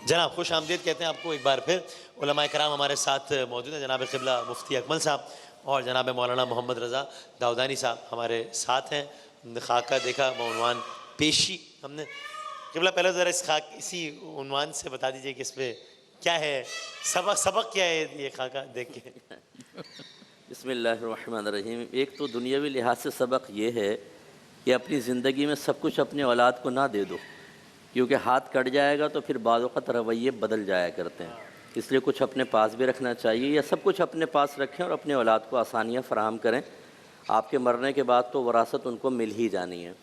جناب خوش آمدید کہتے ہیں آپ کو ایک بار پھر. علماء کرام ہمارے ساتھ موجود ہیں. جناب قبلہ مفتی اکمل صاحب اور جناب مولانا محمد رضا داؤدانی صاحب ہمارے ساتھ ہیں. خاکہ دیکھا عنوان پیشی ہم نے. قبلہ پہلے ذرا اسی عنوان سے بتا دیجئے کہ اس پہ کیا ہے سبق کیا ہے یہ خاکہ دیکھ کے. بسم اللہ الرحمن الرحیم. ایک تو دنیاوی لحاظ سے سبق یہ ہے کہ اپنی زندگی میں سب کچھ اپنے اولاد کو نہ دے دو، کیونکہ ہاتھ کٹ جائے گا تو پھر بعض اوقات رویے بدل جایا کرتے ہیں. اس لیے کچھ اپنے پاس بھی رکھنا چاہیے، یا سب کچھ اپنے پاس رکھیں اور اپنے اولاد کو آسانیاں فراہم کریں. آپ کے مرنے کے بعد تو وراثت ان کو مل ہی جانی ہے.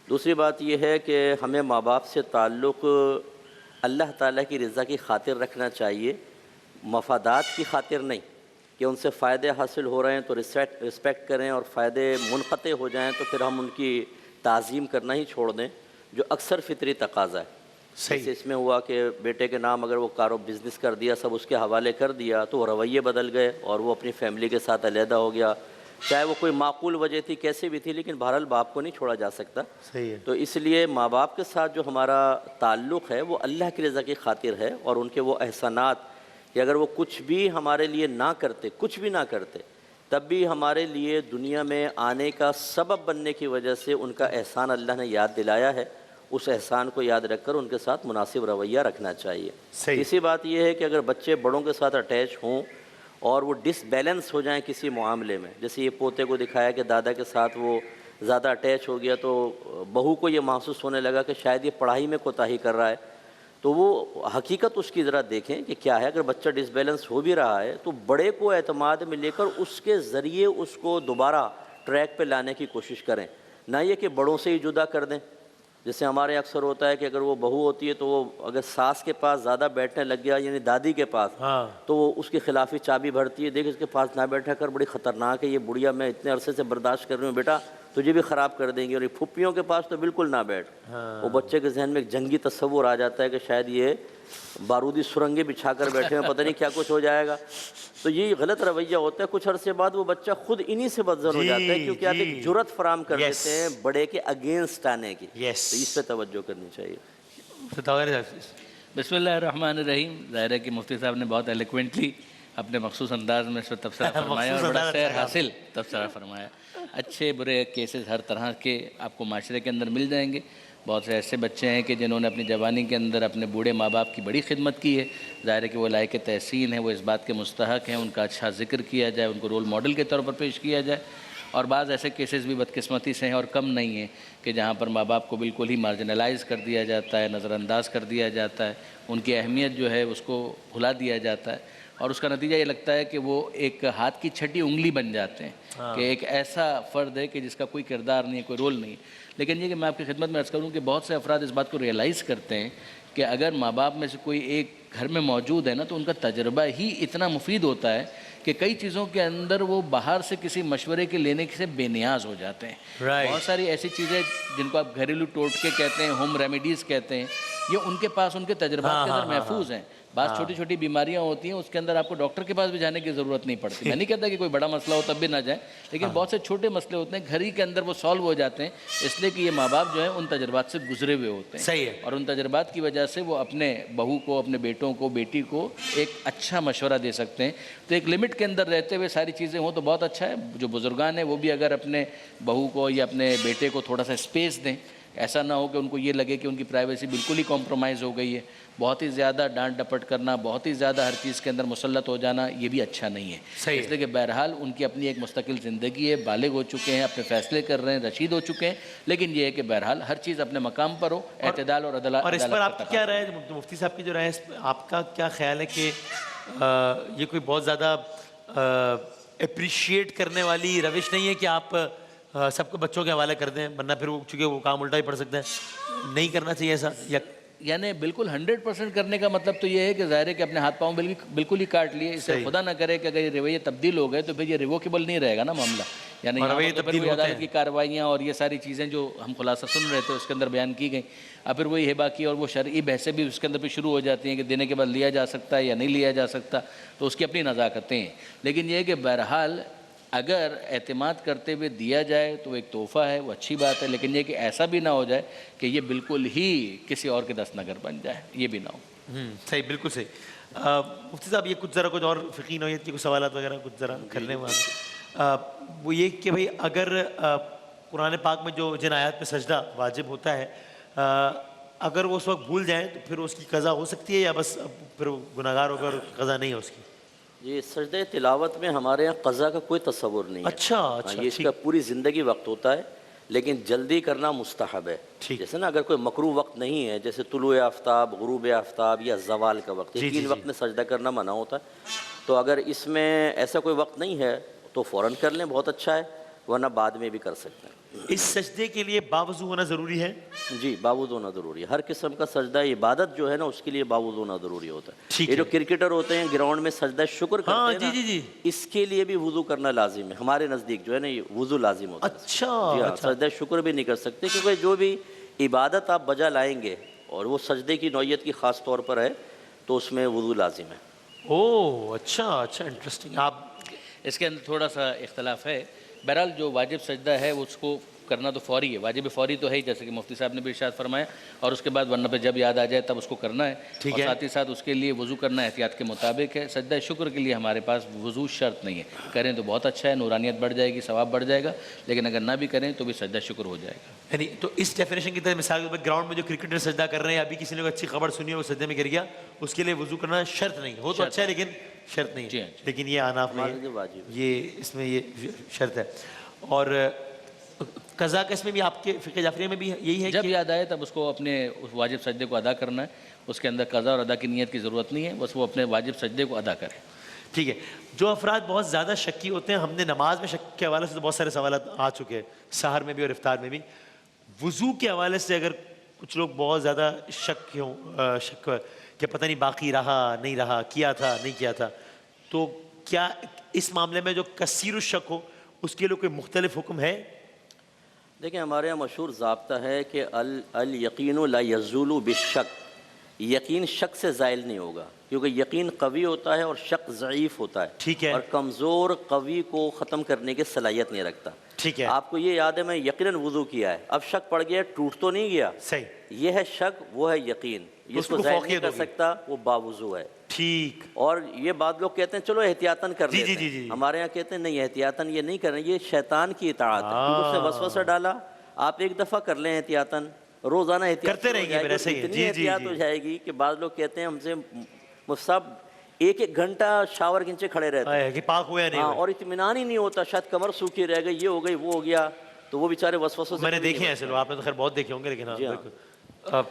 دوسری بات یہ ہے کہ ہمیں ماں باپ سے تعلق اللہ تعالیٰ کی رضا کی خاطر رکھنا چاہیے، مفادات کی خاطر نہیں کہ ان سے فائدے حاصل ہو رہے ہیں تو رسپیکٹ کریں، اور فائدے منقطع ہو جائیں تو پھر ہم ان کی تعظیم کرنا ہی چھوڑ دیں، جو اکثر فطری تقاضا ہے. جیسے اس میں ہوا کہ بیٹے کے نام اگر وہ بزنس کر دیا، سب اس کے حوالے کر دیا، تو وہ رویے بدل گئے اور وہ اپنی فیملی کے ساتھ علیحدہ ہو گیا. چاہے وہ کوئی معقول وجہ تھی، کیسے بھی تھی، لیکن بہرحال باپ کو نہیں چھوڑا جا سکتا. تو اس لیے ماں باپ کے ساتھ جو ہمارا تعلق ہے وہ اللہ کی رضا کی خاطر ہے، اور ان کے وہ احسانات کہ اگر وہ کچھ بھی ہمارے لیے نہ کرتے، کچھ بھی نہ کرتے، تب بھی ہمارے لیے دنیا میں آنے کا سبب بننے کی وجہ سے ان کا احسان اللہ نے یاد دلایا ہے. اس احسان کو یاد رکھ کر ان کے ساتھ مناسب رویہ رکھنا چاہیے. اسی بات یہ ہے کہ اگر بچے بڑوں کے ساتھ اٹیچ ہوں اور وہ ڈس بیلنس ہو جائیں کسی معاملے میں، جیسے یہ پوتے کو دکھایا کہ دادا کے ساتھ وہ زیادہ اٹیچ ہو گیا، تو بہو کو یہ محسوس ہونے لگا کہ شاید یہ پڑھائی میں کوتاہی کر رہا ہے، تو وہ حقیقت اس کی ذرا دیکھیں کہ کیا ہے. اگر بچہ ڈس بیلنس ہو بھی رہا ہے تو بڑے کو اعتماد میں لے کر اس کے ذریعے اس کو دوبارہ ٹریک پہ لانے کی کوشش کریں، نہ یہ کہ بڑوں سے ہی جدا کر دیں. جیسے ہمارے اکثر ہوتا ہے کہ اگر وہ بہو ہوتی ہے تو وہ اگر ساس کے پاس زیادہ بیٹھنے لگ گیا، یعنی دادی کے پاس، تو وہ اس کے خلاف ہی چابی بھرتی ہے، دیکھ اس کے پاس نہ بیٹھا کر، بڑی خطرناک ہے یہ بڑھیا، میں اتنے عرصے سے برداشت کر رہی ہوں، بیٹا تجھے بھی خراب کر دیں گی. اور یہ پھپھیوں کے پاس تو بالکل نہ بیٹھ. وہ بچے کے ذہن میں ایک جنگی تصور آ جاتا ہے کہ شاید یہ بارودی سرنگیں بچھا کر بیٹھے ہیں، پتہ نہیں کیا کچھ ہو جائے گا. تو یہ غلط رویہ ہوتا ہے. کچھ عرصے بعد وہ بچہ خود انہی سے بدزن ہو جاتا ہے، کیونکہ آپ ایک جرأت فراہم کر دیتے ہیں بڑے کے اگینسٹ آنے کی. تو اس پہ توجہ کرنی چاہیے. بسم اللہ الرحمن الرحیم. ظاہر ہے کہ مفتی صاحب نے بہت ایلیکوینٹلی اپنے مخصوص انداز میں اس پر تبصرہ فرمایا اور بڑا سیر حاصل تبصرہ فرمایا. اچھے برے کیسز ہر طرح کے آپ کو معاشرے کے اندر مل جائیں گے. بہت سے ایسے بچے ہیں کہ جنہوں نے اپنی جوانی کے اندر اپنے بوڑھے ماں باپ کی بڑی خدمت کی ہے. ظاہر ہے کہ وہ لائق تحسین ہیں، وہ اس بات کے مستحق ہیں، ان کا اچھا ذکر کیا جائے، ان کو رول ماڈل کے طور پر پیش کیا جائے. اور بعض ایسے کیسز بھی بدقسمتی سے ہیں اور کم نہیں ہیں کہ جہاں پر ماں باپ کو بالکل ہی مارجنلائز کر دیا جاتا ہے، نظر انداز کر دیا جاتا ہے، ان کی اہمیت جو ہے اس کو بھلا دیا جاتا ہے، اور اس کا نتیجہ یہ لگتا ہے کہ وہ ایک ہاتھ کی چھٹی انگلی بن جاتے ہیں کہ ایک ایسا فرد ہے کہ جس کا کوئی کردار نہیں ہے، کوئی رول نہیں ہے. لیکن یہ کہ میں آپ کی خدمت میں عرض کروں کہ بہت سے افراد اس بات کو ریئلائز کرتے ہیں کہ اگر ماں باپ میں سے کوئی ایک گھر میں موجود ہے نا، تو ان کا تجربہ ہی اتنا مفید ہوتا ہے کہ کئی چیزوں کے اندر وہ باہر سے کسی مشورے کے لینے سے بے نیاز ہو جاتے ہیں. بہت ساری ایسی چیزیں جن کو آپ گھریلو ٹوٹکے کہتے ہیں، ہوم ریمیڈیز کہتے ہیں، یہ ان کے پاس ان کے تجربات کے اندر محفوظ ہیں. بعض چھوٹی چھوٹی بیماریاں ہوتی ہیں، اس کے اندر آپ کو ڈاکٹر کے پاس بھی جانے کی ضرورت نہیں پڑتی. میں نہیں کہتا کہ کوئی بڑا مسئلہ ہو تب بھی نہ جائیں، لیکن بہت سے چھوٹے مسئلے ہوتے ہیں گھر ہی کے اندر وہ سالو ہو جاتے ہیں، اس لیے کہ یہ ماں باپ جو ہیں ان تجربات سے گزرے ہوئے ہوتے ہیں. اور ان تجربات کی وجہ سے وہ اپنے بہو کو، اپنے بیٹوں کو، بیٹی کو ایک اچھا مشورہ دے سکتے ہیں. تو ایک لمٹ کے اندر رہتے ہوئے ساری چیزیں ہوں تو بہت اچھا ہے. جو بزرگان ہیں وہ بھی اگر اپنے بہو کو یا اپنے بیٹے کو تھوڑا سا اسپیس دیں، ایسا نہ ہو کہ ان کو یہ لگے کہ ان کی پرائیویسی بالکل ہی کمپرومائز ہو گئی ہے. بہت ہی زیادہ ڈانٹ ڈپٹ کرنا، بہت ہی زیادہ ہر چیز کے اندر مسلط ہو جانا، یہ بھی اچھا نہیں ہے. اس لیے کہ بہرحال ان کی اپنی ایک مستقل زندگی ہے، بالغ ہو چکے ہیں، اپنے فیصلے کر رہے ہیں، رشید ہو چکے ہیں، لیکن یہ ہے کہ بہرحال ہر چیز اپنے مقام پر ہو، اعتدال اور عدالت. اور اس پر آپ کی کیا رائے ہے؟ مفتی صاحب کی جو رائے ہے، آپ کا کیا خیال ہے کہ یہ کوئی بہت زیادہ اپریشیٹ کرنے والی روش نہیں ہے کہ آپ سب کو بچوں کے حوالے کر دیں، ورنہ پھر وہ چونکہ وہ کام الٹا ہی پڑ سکتا ہے، نہیں کرنا چاہیے ایسا؟ یا یعنی بالکل 100% کرنے کا مطلب تو یہ ہے کہ ظاہر ہے کہ اپنے ہاتھ پاؤں بالکل ہی کاٹ لیے، اس سے خدا نہ کرے کہ اگر یہ رویے تبدیل ہو گئے تو پھر یہ ریووکیبل نہیں رہے گا نا معاملہ، یعنی یہاں پر تو پھر وہی عدالت کی کارروائیاں اور یہ ساری چیزیں جو ہم خلاصہ سن رہے تھے اس کے اندر بیان کی گئیں، اب پھر وہی ہبہ کی اور وہ شرعی بحثیں بھی اس کے اندر پہ شروع ہو جاتی ہیں کہ دینے کے بعد لیا جا سکتا ہے یا نہیں لیا جا سکتا، تو اس کی اپنی نزاکتیں ہیں، لیکن یہ ہے کہ بہرحال اگر اعتماد کرتے ہوئے دیا جائے تو ایک تحفہ ہے، وہ اچھی بات ہے، لیکن یہ کہ ایسا بھی نہ ہو جائے کہ یہ بالکل ہی کسی اور کے دست نگر بن جائے، یہ بھی نہ ہو۔ صحیح، بالکل صحیح۔ مفتی صاحب یہ کچھ ذرا کچھ اور فقہی نوعیت کے کچھ سوالات وغیرہ کچھ ذرا کر لیں وہاں، وہ یہ کہ بھئی اگر قرآن پاک میں جو جن آیات پہ سجدہ واجب ہوتا ہے اگر وہ اس وقت بھول جائیں تو پھر اس کی قضا ہو سکتی ہے یا بس پھر گناہ گار ہو کر قضا نہیں ہے اس کی؟ یہ سجدہ تلاوت میں ہمارے یہاں قضا کا کوئی تصور نہیں ہے۔ اچھا، یہ اس کا پوری زندگی وقت ہوتا ہے، لیکن جلدی کرنا مستحب ہے۔ جیسے نا اگر کوئی مکروہ وقت نہیں ہے، جیسے طلوع آفتاب، غروب آفتاب یا زوال کا وقت، یہ تین وقت میں سجدہ کرنا منع ہوتا ہے، تو اگر اس میں ایسا کوئی وقت نہیں ہے تو فوراً کر لیں، بہت اچھا ہے، ورنہ بعد میں بھی کر سکتے ہیں۔ اس سجدے کے لیے باوضو ہونا ضروری ہے؟ جی، باوضو ہونا ضروری ہے، ہر قسم کا سجدہ عبادت جو ہے نا اس کے لیے باوضو ہونا ضروری ہوتا ہے۔ یہ جو کرکٹر ہوتے ہیں گراؤنڈ میں سجدہ شکر کرتے ہیں نا، اس کے لیے بھی وضو کرنا لازم ہے، ہمارے نزدیک جو ہے نا یہ وضو لازم ہوتا ہے۔ اچھا، سجدہ شکر بھی نہیں کر سکتے کیونکہ جو بھی عبادت آپ بجا لائیں گے اور وہ سجدے کی نوعیت کی خاص طور پر ہے تو اس میں وضو لازم ہے۔ اوہ اچھا، انٹرسٹنگ۔ آپ اس کے اندر تھوڑا سا اختلاف ہے، بہرحال جو واجب سجدہ ہے اس کو کرنا تو فوری ہے، واجب فوری تو ہے ہی، جیسے کہ مفتی صاحب نے بھی ارشاد فرمایا، اور اس کے بعد ورنہ پہ جب یاد آ جائے تب اس کو کرنا ہے، اور ساتھ ہی ساتھ اس کے لیے وضو کرنا احتیاط کے مطابق ہے۔ سجدہ شکر کے لیے ہمارے پاس وضو شرط نہیں ہے، کریں تو بہت اچھا ہے، نورانیت بڑھ جائے گی، ثواب بڑھ جائے گا، لیکن اگر نہ بھی کریں تو بھی سجدہ شکر ہو جائے گا۔ یعنی تو اس ڈیفینیشن کی طرح مثال کے طور پر گراؤنڈ میں جو کرکٹر سجدہ کر رہے ہیں، ابھی کسی نے کوئی اچھی خبر سنی ہے وہ سجدے میں گر گیا، اس کے لیے وضو کرنا شرط نہیں ہو تو اچھا ہے لیکن شرط نہیں ہے، لیکن یہ آناف میں یہ اس میں یہ شرط ہے۔ اور قضا کا اس میں بھی آپ کے فقہ جعفریہ میں بھی یہی ہے، جب یاد آئے تب اس کو اپنے اس واجب سجدے کو ادا کرنا ہے، اس کے اندر قضا اور ادا کی نیت کی ضرورت نہیں ہے، بس وہ اپنے واجب سجدے کو ادا کرے۔ ٹھیک ہے۔ جو افراد بہت زیادہ شکی ہوتے ہیں، ہم نے نماز میں شک کے حوالے سے تو بہت سارے سوالات آ چکے ہیں، سحر میں بھی اور افطار میں بھی، وضو کے حوالے سے اگر کچھ لوگ بہت زیادہ شک کہ پتہ نہیں باقی رہا نہیں رہا، کیا تھا نہیں کیا تھا، تو کیا اس معاملے میں جو کثیر الشک ہو اس کے لیے کوئی مختلف حکم ہے؟ دیکھیں ہمارے یہاں مشہور ضابطہ ہے کہ الیقین لا یزول بالشک، یقین شک سے زائل نہیں ہوگا، کیونکہ یقین قوی ہوتا ہے اور شک ضعیف ہوتا ہے، ٹھیک ہے، اور کمزور قوی کو ختم کرنے کی صلاحیت نہیں رکھتا۔ ٹھیک ہے، آپ کو یہ یاد ہے میں یقیناً وضو کیا ہے، اب شک پڑ گیا، ٹوٹ تو نہیں گیا، صحیح، یہ ہے شک، وہ ہے یقین، اس کو زائل نہیں کر سکتا، وہ باوضو ہے۔ ٹھیک۔ اور یہ بات لوگ کہتے ہیں چلو احتیاطاً کر لیتے ہیں، ہمارے یہاں کہتے ہیں نہیں احتیاطاً یہ نہیں کرنا، یہ شیطان کی اطاعت ہے، کیونکہ اس نے وسوسہ ڈالا، آپ ایک دفعہ کر لیں احتیاطاً، روزانہ احتیاط کرتے رہیں گے، اتنی احتیاط ہو جائے گی کہ بعض لوگ کہتے ہیں ہم سے مفتی صاحب ایک گھنٹہ شاور کے نیچے کھڑے رہتے ہیں کہ پاک ہوا نہیں، اور اطمینان ہی نہیں ہوتا، شاید کمر سوکھی رہ گئی، یہ ہو گئی وہ ہو گیا، تو وہ بیچارے وسوسوں سے۔ میں نے دیکھے ہیں ایسے لوگ، آپ نے تو خیر بہت دیکھے ہوں گے، لیکن ہاں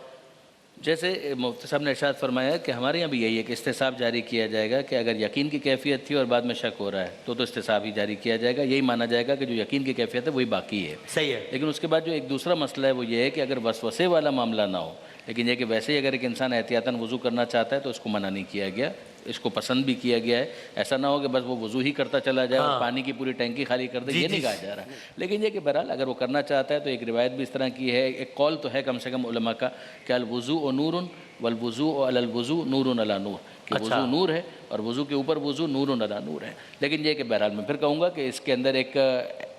جیسے مفتی صاحب نے ارشاد فرمایا کہ ہمارے یہاں بھی یہی ہے کہ استصحاب جاری کیا جائے گا کہ اگر یقین کی کیفیت تھی اور بعد میں شک ہو رہا ہے تو استصحاب ہی جاری کیا جائے گا، یہی مانا جائے گا کہ جو یقین کی کیفیت ہے وہی باقی ہے۔ صحیح ہے۔ لیکن اس کے بعد جو ایک دوسرا مسئلہ ہے وہ یہ ہے کہ اگر وسوسے والا معاملہ نہ ہو، لیکن یہ کہ ویسے ہی اگر ایک انسان احتیاطاً وضو کرنا چاہتا ہے تو اس کو منع نہیں کیا گیا، اس کو پسند بھی کیا گیا ہے، ایسا نہ ہو کہ بس وہ وضو ہی کرتا چلا جائے اور پانی کی پوری ٹینکی خالی کر دے، یہ نہیں کہا جا رہا ہے، لیکن یہ کہ بہرحال اگر وہ کرنا چاہتا ہے تو ایک روایت بھی اس طرح کی ہے، ایک قول تو ہے کم سے کم علماء کا کہ الوضوء نور والوضوء علی الوضوء نور علی نور، کہ وضو نور ہے اور وضو کے اوپر وضو نور علی نور ہے، لیکن یہ کہ بہرحال میں پھر کہوں گا کہ اس کے اندر ایک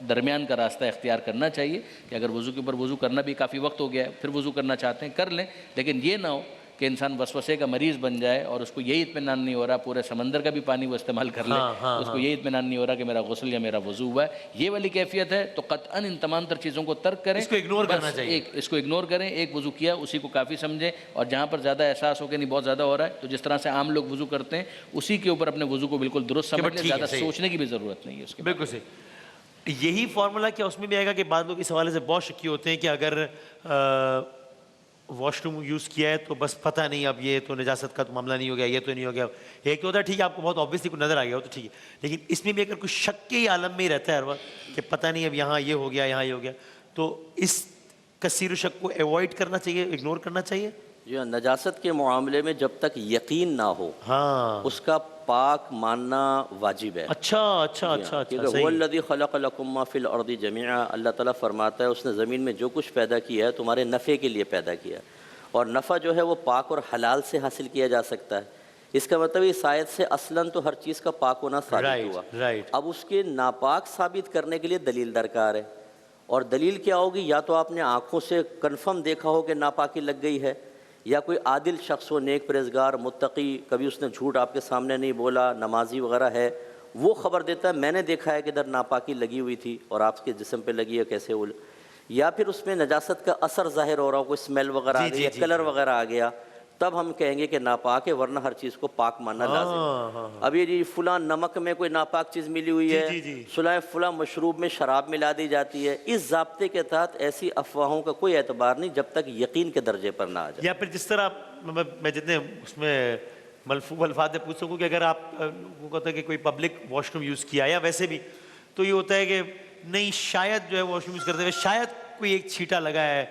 درمیان کا راستہ اختیار کرنا چاہیے کہ اگر وضو کے اوپر وضو کرنا بھی کافی وقت ہو گیا ہے، پھر وضو کرنا چاہتے ہیں کر لیں، لیکن یہ نہ ہو کہ انسان وسوسے کا مریض بن جائے اور اس کو یہی اطمینان نہیں ہو رہا، پورے سمندر کا بھی پانی وہ استعمال کر لے، اس کو یہی اطمینان نہیں ہو رہا کہ میرا غسل یا میرا وضو ہوا ہے، یہ والی کیفیت ہے تو قطعاً ان تمام تر چیزوں کو ترک کریں، اس کو اگنور کرنا چاہیے، اس کو اگنور کریں، ایک وضو کیا اسی کو کافی سمجھیں، اور جہاں پر زیادہ احساس ہو کہ نہیں بہت زیادہ ہو رہا ہے تو جس طرح سے عام لوگ وضو کرتے ہیں اسی کے اوپر اپنے وضو کو بالکل درست سمجھ لیں، زیادہ سوچنے کی بھی ضرورت نہیں ہے اس کے۔ بالکل صحیح۔ یہی فارمولا کیا اس میں بھی آئے گا کہ بعض لوگ اس حوالے سے بہت شکی ہوتے ہیں کہ اگر واش روم یوز کیا ہے تو بس پتہ نہیں اب یہ تو نجاست کا تو معاملہ نہیں ہو گیا، یہ تو نہیں ہو گیا، ایک تو ہوتا ہے ٹھیک ہے آپ کو بہت آبویسلی کوئی نظر آ گیا ہو تو ٹھیک ہے، لیکن اس میں بھی اگر کوئی شک کے عالم میں ہی رہتا ہے ہر وقت کہ پتہ نہیں اب یہاں یہ ہو گیا یہاں یہ ہو گیا، تو اس کثیر و شک کو ایوائڈ کرنا چاہیے، اگنور کرنا چاہیے۔ جو نجاست کے معاملے میں جب تک یقین نہ ہو ہاں اس کا پاک ماننا واجب ہے. اچھا اچھا اچھا اچھا کیونکہ صحیح. هو الذی خلق لکم ما فی الارض جمیعا، اللہ تعالیٰ فرماتا ہے اس نے زمین میں جو کچھ پیدا کیا ہے تمہارے نفع کے لیے پیدا کیا ہے، اور نفع جو ہے وہ پاک اور حلال سے حاصل کیا جا سکتا ہے. اس کا مطلب اس آیت سے اصلاً تو ہر چیز کا پاک ہونا ثابت ہوا. رائٹ. اب اس کے ناپاک ثابت کرنے کے لیے دلیل درکار ہے. اور دلیل کیا ہوگی؟ یا تو آپ نے آنکھوں سے کنفرم دیکھا ہو کہ ناپاکی لگ گئی ہے، یا کوئی عادل شخص ہو، نیک پرہیزگار متقی، کبھی اس نے جھوٹ آپ کے سامنے نہیں بولا، نمازی وغیرہ ہے، وہ خبر دیتا ہے میں نے دیکھا ہے کہ ادھر ناپاکی لگی ہوئی تھی اور آپ کے جسم پہ لگی ہے کیسے وہ. یا پھر اس میں نجاست کا اثر ظاہر ہو رہا ہو، کوئی اسمیل وغیرہ آ گئی یا کلر وغیرہ آ گیا، تب ہم کہیں گے کہ ناپاک ہے، ورنہ ہر چیز کو پاک ماننا لازم ہے. اب یہ جی فلاں نمک میں کوئی ناپاک چیز ملی ہوئی ہے، فلاں مشروب میں شراب ملا دی جاتی ہے، اس ضابطے کے تحت ایسی افواہوں کا کوئی اعتبار نہیں جب تک یقین کے درجے پر نہ آ جائے. یا پھر جس طرح میں جتنے اس میں ملفوظ الفاظ پوچھ سکوں کہ اگر آپ کو کہتا ہے کہ کوئی پبلک واش روم یوز کیا یا ویسے بھی، تو یہ ہوتا ہے کہ نہیں شاید جو ہے واش روم یوز کرتے ہوئے شاید کوئی ایک چھینٹا لگا ہے،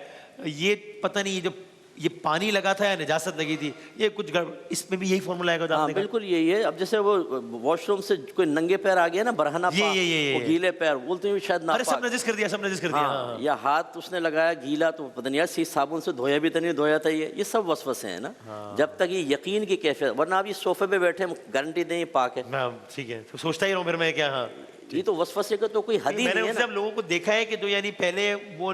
یہ پتہ نہیں یہ جو یہ پانی لگا تھا یا نجاست لگی تھی، یہ کچھ اس میں بھی یہی فارمولا آئے گا. ہاں بالکل یہی ہے. اب جیسے وہ واش روم سے کوئی ننگے پیر آ گیا نا، برہنہ پا، وہ گیلے پیر بولتے ہیں شاید ارے سب ناپاک، نجس کر دیا، سب نجس کر دیا. یا ہاتھ اس نے لگایا گیلا تو پتہ نہیں یار صابن سے دھویا بھی تو نہیں دھویا تھا. یہ سب وسوسے ہیں نا، جب تک یہ یقین کی کیفیت. ورنہ آپ اس صوفے پہ بیٹھے گارنٹی نہیں پاک ہے. ٹھیک ہے، سوچتا ہی رہوں پھر میں کیا. ہاں یہ تو وسوسے کا تو کوئی حد ہی میں نہیں ہے نے نا. جب لوگوں کو دیکھا ہے کہ جو یعنی پہلے وہ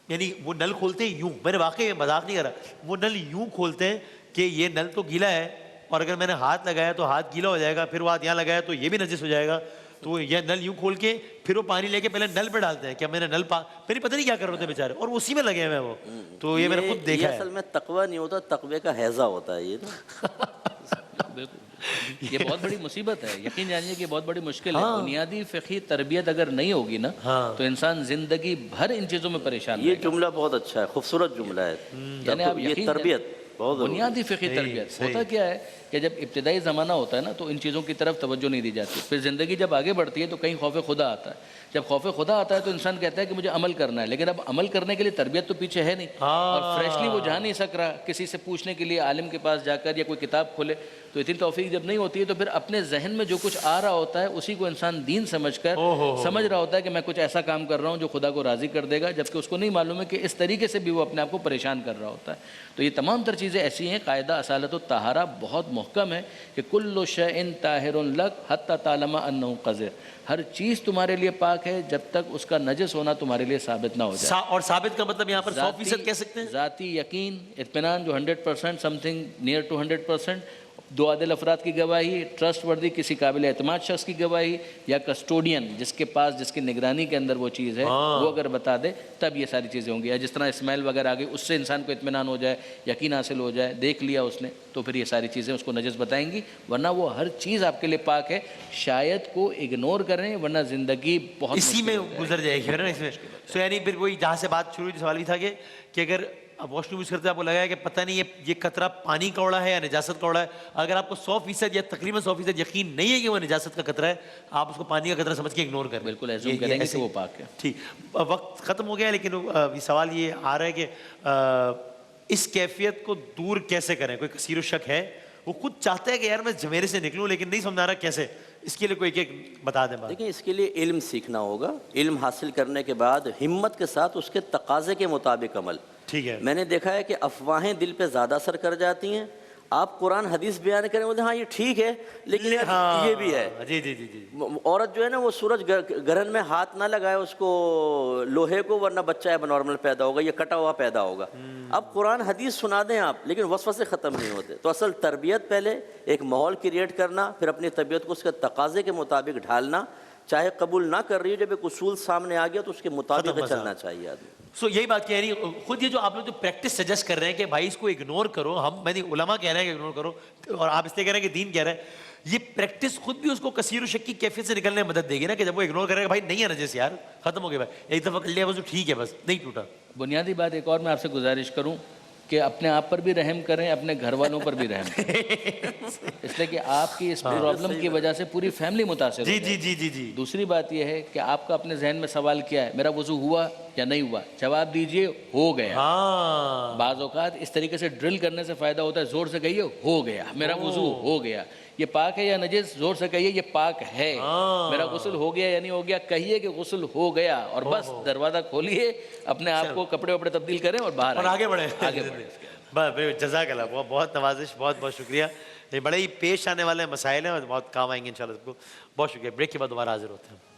یعنی وہ نل کھولتے ہیں یوں، میں نے واقعی مذاق نہیں کر رہا، وہ نل یوں کھولتے ہیں کہ یہ نل تو گیلا ہے اور اگر میں نے ہاتھ لگایا تو ہاتھ گیلا ہو جائے گا، پھر وہ ہاتھ یہاں لگایا تو یہ بھی نجس ہو جائے گا. تو یہ نل یوں کھول کے پھر وہ پانی لے کے پہلے نل پہ ڈالتے ہیں. کیا میں نے نل پھر پتہ نہیں کیا کر رہے ہوتے بیچارے، اور اسی میں لگے ہوئے ہیں وہ. تو یہ میں نے خود دیکھا ہے. اصل میں تقویٰ نہیں ہوتا، تقوی کا ہیضہ ہوتا ہے یہ بالکل یہ بہت بڑی مصیبت ہے. یقین جانیے کہ بہت بڑی مشکل ہے. بنیادی فقہی تربیت اگر نہیں ہوگی نا تو انسان زندگی بھر ان چیزوں میں پریشان. یہ جملہ بہت اچھا ہے، خوبصورت جملہ ہے. یعنی آپ یہ تربیت بہت بنیادی فقہی تربیت. ہوتا کیا ہے کہ جب ابتدائی زمانہ ہوتا ہے نا تو ان چیزوں کی طرف توجہ نہیں دی جاتی. پھر زندگی جب آگے بڑھتی ہے تو کہیں خوف خدا آتا ہے. جب خوف خدا آتا ہے تو انسان کہتا ہے کہ مجھے عمل کرنا ہے، لیکن اب عمل کرنے کے لیے تربیت تو پیچھے ہے نہیں، اور فریشلی وہ جا نہیں سک رہا کسی سے پوچھنے کے لیے، عالم کے پاس جا کر یا کوئی کتاب کھولے. تو اتنی توفیق جب نہیں ہوتی ہے تو پھر اپنے ذہن میں جو کچھ آ رہا ہوتا ہے اسی کو انسان دین سمجھ کر سمجھ رہا ہوتا ہے کہ میں کچھ ایسا کام کر رہا ہوں جو خدا کو راضی کر دے گا، جبکہ اس کو نہیں معلوم ہے کہ اس طریقے سے بھی وہ اپنے آپ کو پریشان کر رہا ہوتا ہے. تو یہ تمام تر چیزیں ایسی ہیں. قاعدہ اصالت الطہارہ بہت محکم ہے کہ کل شیء طاہر لک حتی تعلم انہ قذر. ہر چیز تمہارے لیے پاک ہے جب تک اس کا نجس ہونا تمہارے لیے ثابت نہ ہو جائے. اور ثابت کا مطلب یہاں پر 100% کہہ سکتے ہیں ذاتی یقین، اطمینان جو 100%، سم تھنگ نیئر ٹو 100%، دو عادل افراد کی گواہی، ٹرسٹ وردی کسی قابل اعتماد شخص کی گواہی، یا کسٹوڈین جس کے پاس جس کی نگرانی کے اندر وہ چیز ہے وہ اگر بتا دے تب یہ ساری چیزیں ہوں گی. یا جس طرح اسمیل وغیرہ آ گئی اس سے انسان کو اطمینان ہو جائے، یقین حاصل ہو جائے، دیکھ لیا اس نے، تو پھر یہ ساری چیزیں اس کو نجس بتائیں گی. ورنہ وہ ہر چیز آپ کے لیے پاک ہے. شاید کو اگنور کریں ورنہ زندگی بہت اسی میں گزر جائے گی نا اس میں. سو یعنی پھر وہی جہاں سے بات شروع ہوئی سوال بھی تھا کہ اگر واش روم یوز کرتے آپ کو لگا ہے کہ پتہ نہیں یہ قطرہ پانی کا اڑا ہے یا نجاست کا اڑا ہے. اگر آپ کو 100% یا تقریباً 100% یقین نہیں ہے کہ وہ نجاست کا قطرہ ہے، آپ اس کو پانی کا قطرہ سمجھ کے اگنور کریں. بالکل ایزوم کریں گے کہ وہ پاک ہے. ٹھیک، وقت ختم ہو گیا ہے، لیکن سوال یہ آ رہا ہے کہ اس کیفیت کو دور کیسے کریں. کوئی کثیر و شک ہے، وہ خود چاہتا ہے کہ یار میں جمیرے سے نکلوں لیکن نہیں سمجھ آ رہا کیسے. اس کے لیے کوئی ایک بتا دیں بات. دیکھیں اس کے لیے علم سیکھنا ہوگا. علم حاصل کرنے کے بعد ہمت کے ساتھ اس کے تقاضے کے مطابق عمل. ٹھیک ہے. میں نے دیکھا ہے کہ افواہیں دل پہ زیادہ اثر کر جاتی ہیں. آپ قرآن حدیث بیان کریں بولتے ہاں یہ ٹھیک ہے لیکن یہ بھی ہے. جی جی جی جی. عورت جو ہے نا وہ سورج گرہن میں ہاتھ نہ لگائے اس کو لوہے کو، ورنہ بچہ اب نارمل پیدا ہوگا، یہ کٹا ہوا پیدا ہوگا. اب قرآن حدیث سنا دیں آپ لیکن وسوسے ختم نہیں ہوتے. تو اصل تربیت پہلے ایک ماحول کریٹ کرنا، پھر اپنی طبیعت کو اس کے تقاضے کے مطابق ڈھالنا. چاہے قبول نہ کر رہی ہو، جب ایک اصول سامنے آ گیا تو اس کے مطابق چلنا چاہیے آدمی. سو یہی بات کہہ رہی ہے خود. یہ جو آپ لوگ جو پریکٹس سجیسٹ کر رہے ہیں کہ بھائی اس کو اگنور کرو، میں نے علماء کہہ رہے ہیں کہ اگنور کرو، اور آپ اس لیے کہہ رہے ہیں کہ دین کہہ رہے ہیں، یہ پریکٹس خود بھی اس کو کثیر و شک کی کیفیت سے نکلنے میں مدد دے گی نا. کہ جب وہ اگنور کرے گا بھائی نہیں ہے نجس یار، ختم ہو گیا بھائی، ایک دفعہ کر لیا بس ٹھیک ہے، بس نہیں ٹوٹا. بنیادی بات ایک اور میں آپ سے گزارش کروں کہ اپنے آپ پر بھی رحم کریں، اپنے گھر والوں پر بھی رحم کریں، اس لیے کہ آپ کی اس پرابلم کی وجہ سے پوری فیملی متاثر ہو جائے. جی جی جی جی. دوسری بات یہ ہے کہ آپ کا اپنے ذہن میں سوال کیا ہے، میرا وضو ہوا یا نہیں ہوا؟ جواب دیجئے ہو گیا۔ ہاں بعض اوقات اس طریقے سے ڈرل کرنے سے فائدہ ہوتا ہے، زور سے کہیے ہو گیا، میرا وضو ہو گیا۔ یہ پاک ہے یا نجس؟ زور سے کہیے یہ پاک ہے۔ میرا غسل ہو گیا یا نہیں ہو گیا؟ کہیے کہ غسل ہو گیا، اور بس دروازہ کھولیے، اپنے آپ کو کپڑے وپڑے تبدیل کریں اور باہر اور آگے بڑھیں۔ آگے بڑھیں۔ بس جزاک اللہ، بہت نوازش، بہت بہت شکریہ۔ یہ بڑے ہی پیش آنے والے مسائل ہیں اور بہت کام آئیں گے انشاءاللہ سب کو۔ بہت شکریہ۔ بریک کے بعد دوبارہ حاضر ہوتے ہیں۔